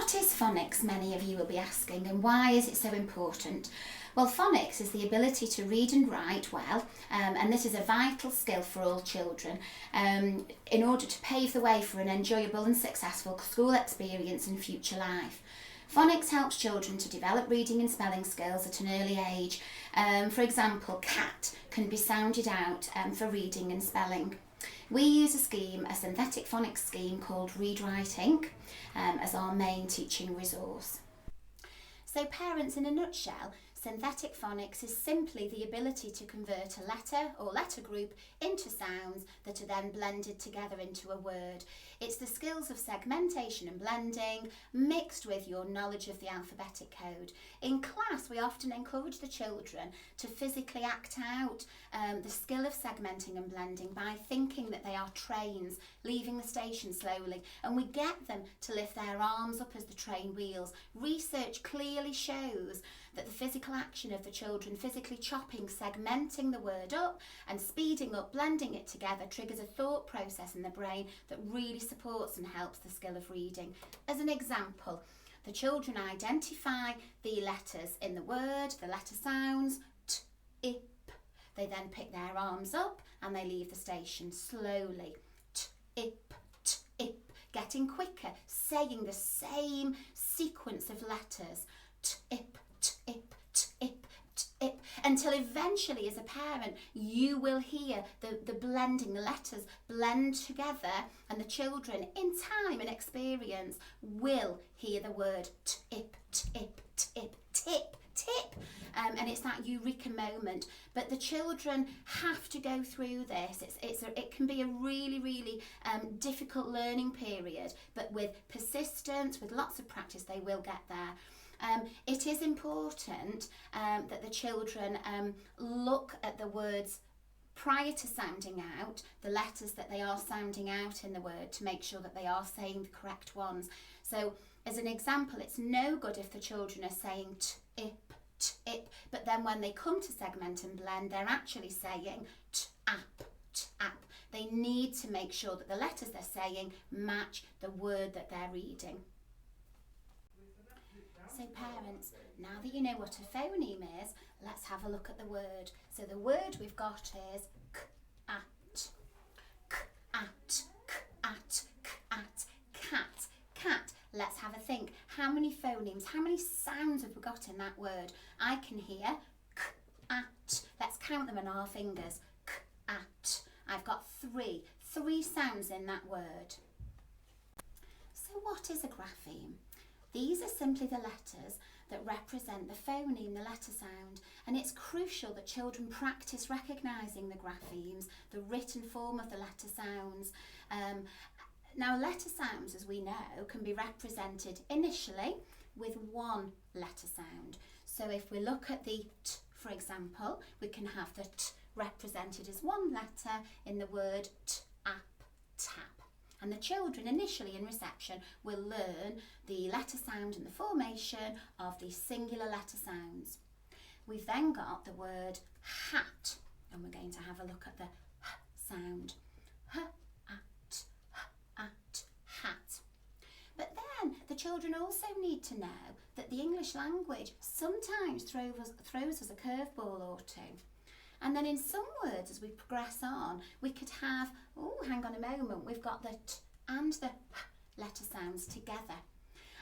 what is phonics, many of you will be asking, and why is it so important? Well, phonics is the ability to read and write well, and this is a vital skill for all children in order to pave the way for an enjoyable and successful school experience and future life. Phonics helps children to develop reading and spelling skills at an early age. For example, cat can be sounded out for reading and spelling. We use a synthetic phonics scheme called Read Write Inc. As our main teaching resource. So parents, in a nutshell, synthetic phonics is simply the ability to convert a letter or letter group into sounds that are then blended together into a word. It's the skills of segmentation and blending mixed with your knowledge of the alphabetic code. In class, we often encourage the children to physically act out the skill of segmenting and blending by thinking that they are trains leaving the station slowly, and we get them to lift their arms up as the train wheels. Research clearly shows that the physical action of the children physically chopping, segmenting the word up and speeding up, blending it together triggers a thought process in the brain that really supports and helps the skill of reading. As an example, the children identify the letters in the word, the letter sounds, t, ip. They then pick their arms up and they leave the station slowly. T, ip, getting quicker, saying the same sequence of letters. T, ip, until eventually, as a parent, you will hear the blending, the letters blend together, and the children in time and experience will hear the word tip, and it's that eureka moment. But the children have to go through this. It can be a really difficult learning period, but with persistence, with lots of practice, they will get there. It is important that the children look at the words prior to sounding out, the letters that they are sounding out in the word, to make sure that they are saying the correct ones. So, as an example, it's no good if the children are saying t-ip, but then when they come to segment and blend, they're actually saying t-ap. They need to make sure that the letters they're saying match the word that they're reading. So parents, now that you know what a phoneme is, let's have a look at the word. So the word we've got is k-at, cat. Let's have a think. How many phonemes, how many sounds have we got in that word? I can hear k-at. Let's count them on our fingers. K-at. I've got three sounds in that word. So what is a grapheme? These are simply the letters that represent the phoneme, the letter sound, and it's crucial that children practice recognising the graphemes, the written form of the letter sounds. Now, letter sounds, as we know, can be represented initially with one letter sound. So if we look at the t, for example, we can have the t represented as one letter in the word t-ap, tap. And the children initially in reception will learn the letter sound and the formation of the singular letter sounds. We've then got the word hat, and we're going to have a look at the h sound. Hat. But then the children also need to know that the English language sometimes throws us a curveball or two. And then in some words, as we progress on, we could have, hang on a moment, we've got the t and the h letter sounds together.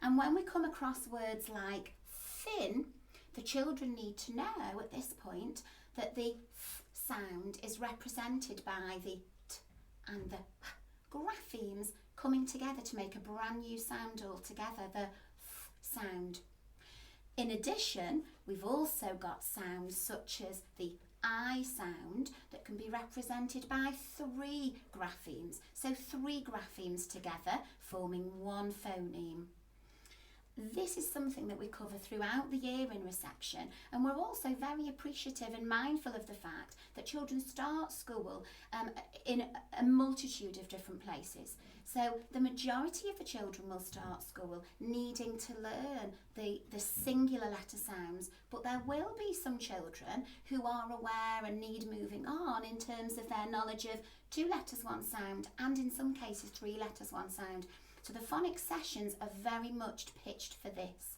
And when we come across words like thin, the children need to know at this point that the f sound is represented by the t and the h graphemes coming together to make a brand new sound altogether, the f sound. In addition, we've also got sounds such as the I sound that can be represented by three graphemes. So three graphemes together forming one phoneme. This is something that we cover throughout the year in reception, and we're also very appreciative and mindful of the fact that children start school in a multitude of different places. So the majority of the children will start school needing to learn the singular letter sounds, but there will be some children who are aware and need moving on in terms of their knowledge of two letters, one sound, and in some cases three letters, one sound. So the phonics sessions are very much pitched for this.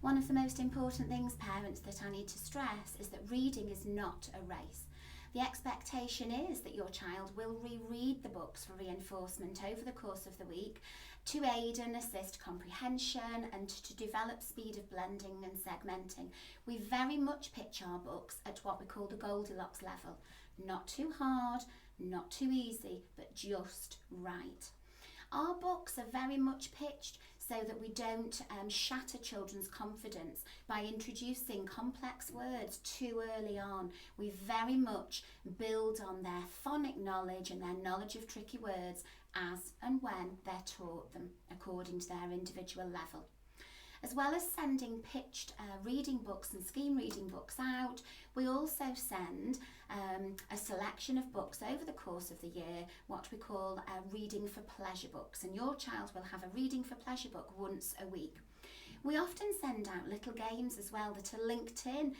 One of the most important things, parents, that I need to stress is that reading is not a race. The expectation is that your child will reread the books for reinforcement over the course of the week to aid and assist comprehension and to develop speed of blending and segmenting. We very much pitch our books at what we call the Goldilocks level. Not too hard, not too easy, but just right. Our books are very much pitched so that we don't shatter children's confidence by introducing complex words too early on. We very much build on their phonic knowledge and their knowledge of tricky words as and when they're taught them according to their individual level. As well as sending pitched reading books and scheme reading books out, we also send a selection of books over the course of the year, what we call reading for pleasure books, and your child will have a reading for pleasure book once a week. We often send out little games as well that are linked in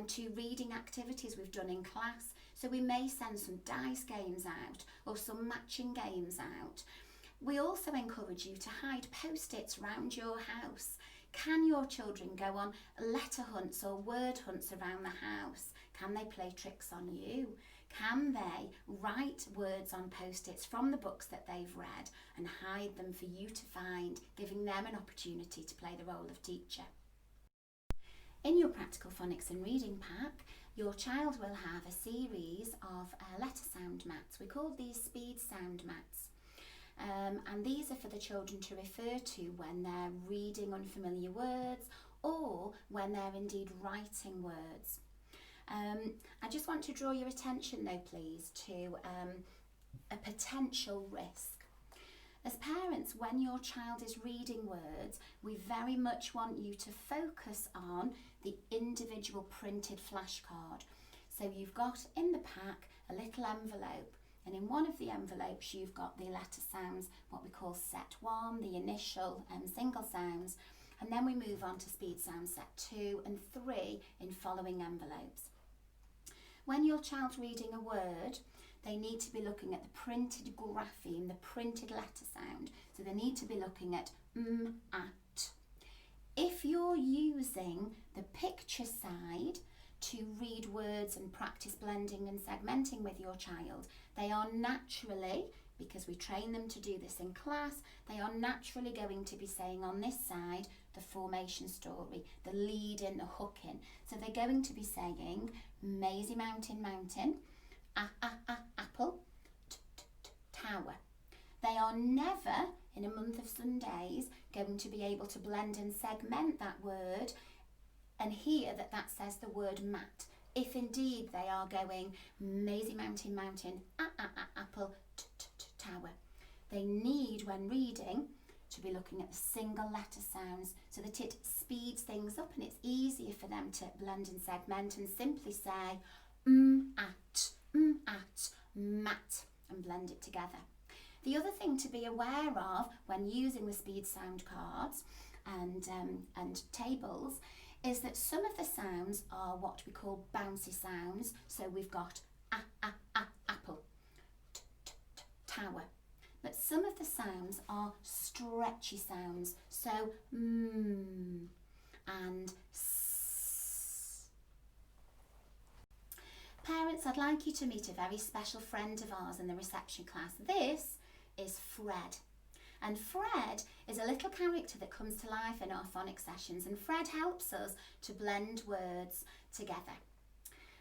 to reading activities we've done in class. So we may send some dice games out or some matching games out. We also encourage you to hide post-its around your house. Can your children go on letter hunts or word hunts around the house? Can they play tricks on you? Can they write words on post-its from the books that they've read and hide them for you to find, giving them an opportunity to play the role of teacher? In your practical phonics and reading pack, your child will have a series of letter sound mats. We call these speed sound mats. And these are for the children to refer to when they're reading unfamiliar words or when they're indeed writing words. I just want to draw your attention though, please, to a potential risk. As parents, when your child is reading words, we very much want you to focus on the individual printed flashcard. So you've got in the pack a little envelope, and in one of the envelopes you've got the letter sounds, what we call set 1, the initial single sounds, and then we move on to speed sounds set 2 and 3 in following envelopes. When your child's reading a word, they need to be looking at the printed grapheme, the printed letter sound. So they need to be looking at at. If you're using the picture side to read words and practice blending and segmenting with your child, they are naturally, because we train them to do this in class, they are naturally going to be saying on this side the formation story, the lead in, the hook in. So they're going to be saying Maisie mountain, mountain, apple, tower. They are never, in a month of Sundays, going to be able to blend and segment that word and hear that that says the word mat. If indeed they are going Maisie mountain, mountain, apple, tower. They need, when reading, to be looking at the single letter sounds so that it speeds things up and it's easier for them to blend and segment and simply say at, mat, and blend it together. The other thing to be aware of when using the speed sound cards and tables is that some of the sounds are what we call bouncy sounds. So we've got apple, tower. But some of the sounds are stretchy sounds. So and s. Parents, I'd like you to meet a very special friend of ours in the reception class. This is Fred. And Fred is a little character that comes to life in our phonics sessions, and Fred helps us to blend words together.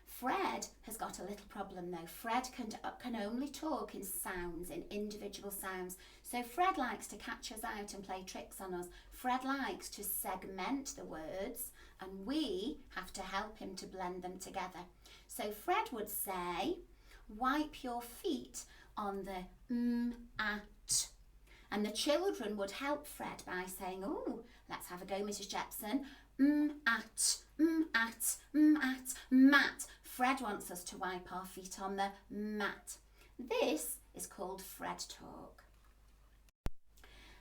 Fred has got a little problem though. Fred can only talk in sounds, in individual sounds. So Fred likes to catch us out and play tricks on us. Fred likes to segment the words and we have to help him to blend them together. So Fred would say, wipe your feet on the at. And the children would help Fred by saying, oh, let's have a go, Mrs. Jepson. At, mat. Fred wants us to wipe our feet on the mat. This is called Fred talk.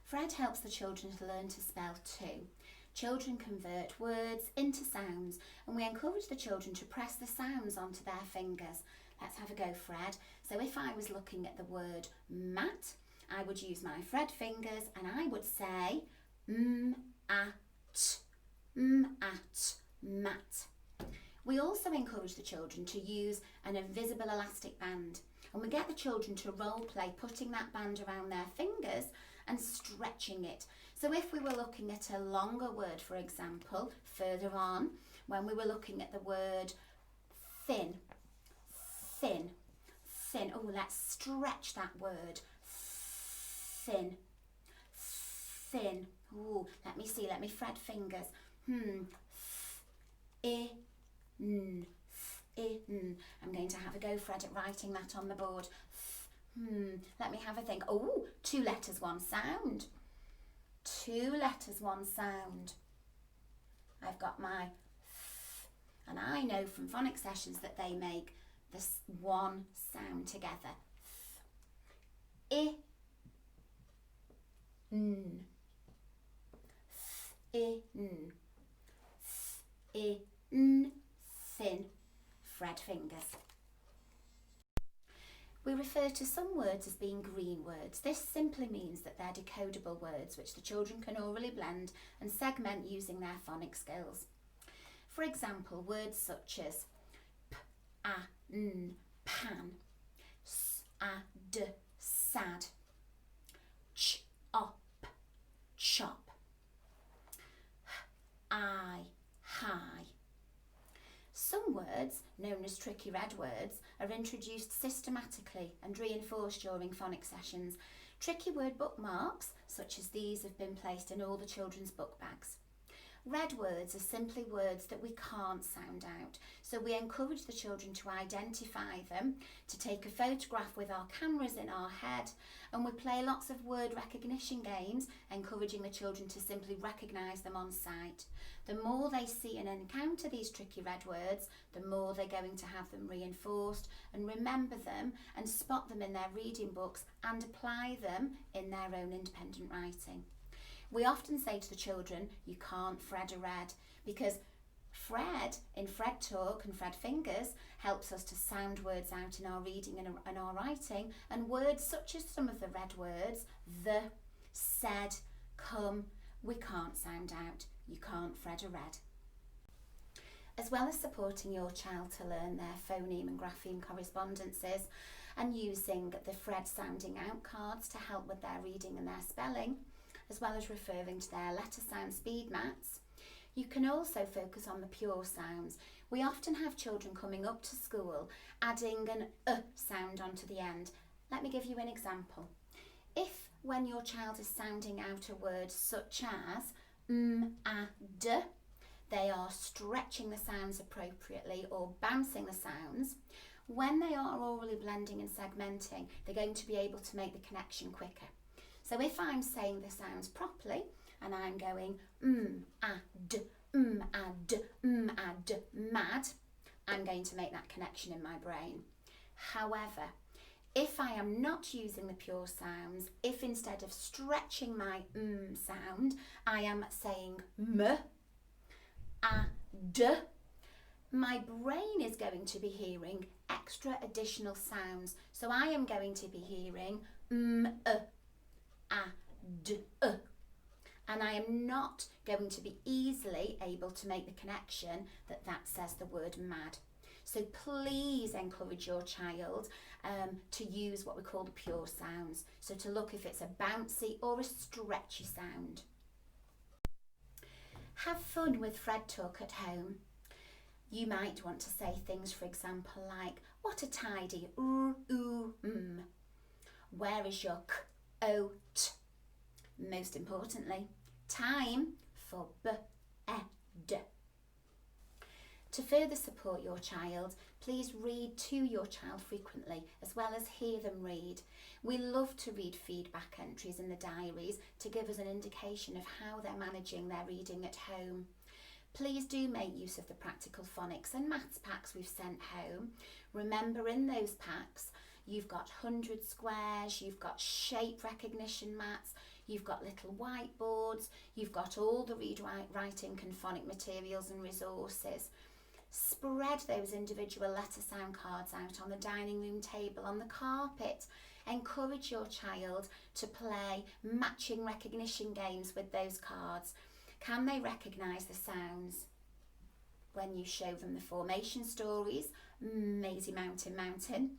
Fred helps the children to learn to spell too. children convert words into sounds, and we encourage the children to press the sounds onto their fingers. Let's have a go, Fred. So if I was looking at the word mat, I would use my Fred fingers and I would say at, mat. We also encourage the children to use an invisible elastic band, and we get the children to role play putting that band around their fingers and stretching it. So if we were looking at a longer word, for example, further on, when we were looking at the word thin, oh, let's stretch that word, thin. Oh, let me Fred fingers. I'm going to have a go, Fred, at writing that on the board. Let me have a think. Oh, 2 letters, 1 sound. 2 letters, 1 sound. I've got my and I know from phonics sessions that they make this 1 sound together. Thin. Fred fingers. We refer to some words as being green words. This simply means that they're decodable words which the children can orally blend and segment using their phonic skills. For example, words such as p, a, n, pan, s, a, d, sad, ch, op, chop, I, high. Some words, known as tricky red words, are introduced systematically and reinforced during phonics sessions. Tricky word bookmarks, such as these, have been placed in all the children's book bags. Red words are simply words that we can't sound out, so we encourage the children to identify them, to take a photograph with our cameras in our head, and we play lots of word recognition games, encouraging the children to simply recognise them on sight. The more they see and encounter these tricky red words, the more they're going to have them reinforced and remember them and spot them in their reading books and apply them in their own independent writing. We often say to the children, you can't Fred a red, because Fred, in Fred Talk and Fred Fingers, helps us to sound words out in our reading and our writing, and words such as some of the red words, the, said, come, we can't sound out. You can't Fred a red. As well as supporting your child to learn their phoneme and grapheme correspondences and using the Fred sounding out cards to help with their reading and their spelling, as well as referring to their letter sound speed mats, you can also focus on the pure sounds. We often have children coming up to school adding an sound onto the end. Let me give you an example. If when your child is sounding out a word such as d, they are stretching the sounds appropriately or bouncing the sounds, when they are orally blending and segmenting, they're going to be able to make the connection quicker. So if I'm saying the sounds properly and I'm going ad, mad, I'm going to make that connection in my brain. However, if I am not using the pure sounds, if instead of stretching my sound, I am saying ad, my brain is going to be hearing extra additional sounds. So I am going to be hearing ad, and I am not going to be easily able to make the connection that says the word mad. So please encourage your child to use what we call the pure sounds. So to look if it's a bouncy or a stretchy sound. Have fun with Fred Talk at home. You might want to say things, for example, like, what a tidy, Where is your coat? Most importantly, time for bed. To further support your child, please read to your child frequently, as well as hear them read. We love to read feedback entries in the diaries to give us an indication of how they're managing their reading at home. Please do make use of the practical phonics and maths packs we've sent home. Remember, in those packs, you've got 100 squares, you've got shape recognition mats, you've got little whiteboards, you've got all the read, writing and phonic materials and resources. Spread those individual letter sound cards out on the dining room table, on the carpet. Encourage your child to play matching recognition games with those cards. Can they recognise the sounds? When you show them the formation stories, Maisie Mountain Mountain,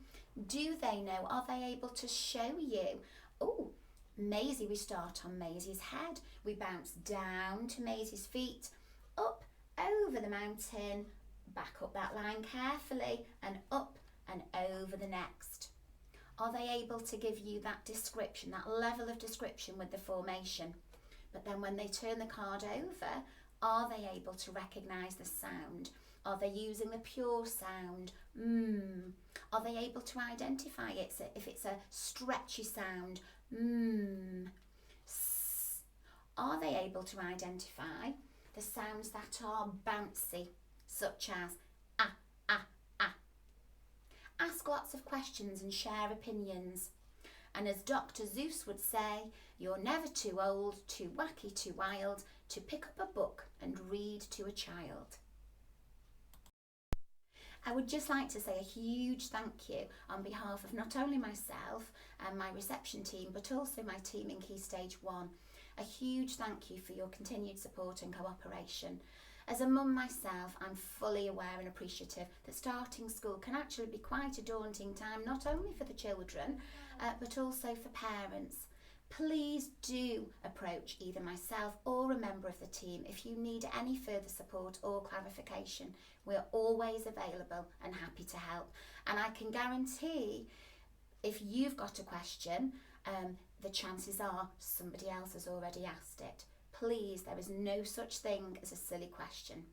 do they know, are they able to show you, oh, Maisie, we start on Maisie's head, we bounce down to Maisie's feet, up over the mountain, back up that line carefully, and up and over the next. Are they able to give you that description, that level of description with the formation? But then when they turn the card over, are they able to recognise the sound? Are they using the pure sound? Are they able to identify it if it's a stretchy sound? Are they able to identify the sounds that are bouncy, such as ah, ah, ah? Ask lots of questions and share opinions. And as Dr. Seuss would say, you're never too old, too wacky, too wild to pick up a book and read to a child. I would just like to say a huge thank you on behalf of not only myself and my reception team, but also my team in Key Stage 1. A huge thank you for your continued support and cooperation. As a mum myself, I'm fully aware and appreciative that starting school can actually be quite a daunting time, not only for the children, but also for parents. Please do approach either myself or a member of the team if you need any further support or clarification. We're always available and happy to help. And I can guarantee if you've got a question, the chances are somebody else has already asked it. Please, there is no such thing as a silly question.